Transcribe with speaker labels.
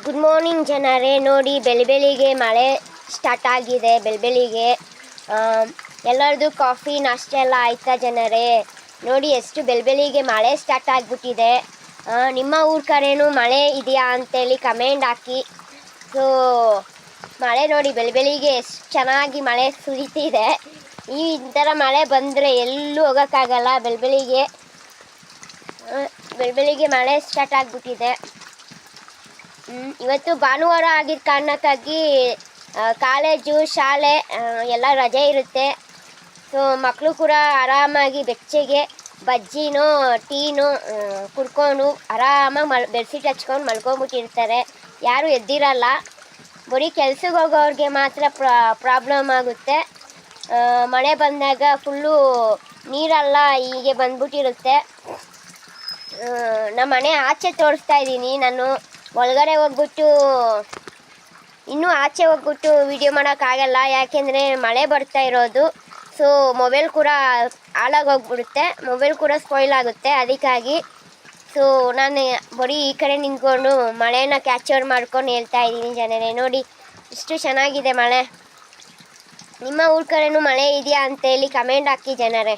Speaker 1: Good morning ಜನರೇ. ನೋಡಿ ಬೆಳಿಗ್ಗೆ ಮಳೆ ಸ್ಟಾರ್ಟ್ ಆಗಿದೆ. ಬೆಳಿಗ್ಗೆ ಎಲ್ಲರದು ಕಾಫಿ ನಾಷ್ಟ ಎಲ್ಲ ಆಯ್ತಾ ಜನರೇ? ನೋಡಿ ಎಷ್ಟು ಬೆಳಿಗ್ಗೆ ಮಳೆ ಸ್ಟಾರ್ಟ್ ಆಗಿಬಿಟ್ಟಿದೆ. ನಿಮ್ಮ ಊರ ಕಡೆನೂ ಮಳೆ ಇದೆಯಾ ಅಂತೇಳಿ ಕಮೆಂಟ್ ಹಾಕಿ. ಸೊ ಮಳೆ ನೋಡಿ ಬೆಳಿಗ್ಗೆ ಎಷ್ಟು ಚೆನ್ನಾಗಿ ಮಳೆ ಸುರಿತಿದೆ. ಈ ಥರ ಮಳೆ ಬಂದರೆ ಎಲ್ಲೂ ಹೋಗೋಕ್ಕಾಗಲ್ಲ. ಬೆಳಿಗ್ಗೆ ಮಳೆ ಸ್ಟಾರ್ಟ್ ಆಗಿಬಿಟ್ಟಿದೆ. ಇವತ್ತು ಭಾನುವಾರ ಆಗಿದ್ದ ಕಾರಣಕ್ಕಾಗಿ ಕಾಲೇಜು ಶಾಲೆ ಎಲ್ಲ ರಜೆ ಇರುತ್ತೆ. ಸೊ ಮಕ್ಕಳು ಕೂಡ ಆರಾಮಾಗಿ ಬೆಚ್ಚಗೆ ಬಜ್ಜಿನೋ ಟೀನೋ ಕುಡ್ಕೊಂಡು ಆರಾಮಾಗಿ ಬೆಡ್ಶೀಟ್ ಹಚ್ಕೊಂಡು ಮಲ್ಕೊಂಬಿಟ್ಟಿರ್ತಾರೆ. ಯಾರೂ ಎದ್ದಿರಲ್ಲ. ಬರೀ ಕೆಲ್ಸಕ್ಕೆ ಹೋಗೋರಿಗೆ ಮಾತ್ರ ಪ್ರಾಬ್ಲಮ್ ಆಗುತ್ತೆ. ಮಳೆ ಬಂದಾಗ ಫುಲ್ಲು ನೀರೆಲ್ಲ ಹೀಗೆ ಬಂದ್ಬಿಟ್ಟಿರುತ್ತೆ. ನಮ್ಮ ಮನೆ ಆಚೆ ತೋರಿಸ್ತಾ ಇದ್ದೀನಿ ನಾನು. ಒಳಗಡೆ ಹೋಗ್ಬಿಟ್ಟು ಇನ್ನೂ ಆಚೆ ಹೋಗ್ಬಿಟ್ಟು ವಿಡಿಯೋ ಮಾಡೋಕ್ಕಾಗಲ್ಲ, ಯಾಕೆಂದರೆ ಮಳೆ ಬರ್ತಾ ಇರೋದು. ಸೊ ಮೊಬೈಲ್ ಕೂಡ ಹಾಳಾಗೋಗ್ಬಿಡುತ್ತೆ, ಮೊಬೈಲ್ ಕೂಡ ಸ್ಪಾಯ್ಲ್ ಆಗುತ್ತೆ. ಅದಕ್ಕಾಗಿ ಸೊ ನಾನು ಬರೀ ಈ ಕಡೆ ನಿಂತ್ಕೊಂಡು ಮಳೆನ ಕ್ಯಾಪ್ಚರ್ ಮಾಡ್ಕೊಂಡು ಹೇಳ್ತಾ ಇದ್ದೀನಿ ಜನರೇ. ನೋಡಿ ಇಷ್ಟು ಚೆನ್ನಾಗಿದೆ ಮಳೆ. ನಿಮ್ಮ ಊರ ಕಡೆನೂ ಮಳೆ ಇದೆಯಾ ಅಂತೇಳಿ ಕಮೆಂಟ್ ಹಾಕಿ ಜನರೇ.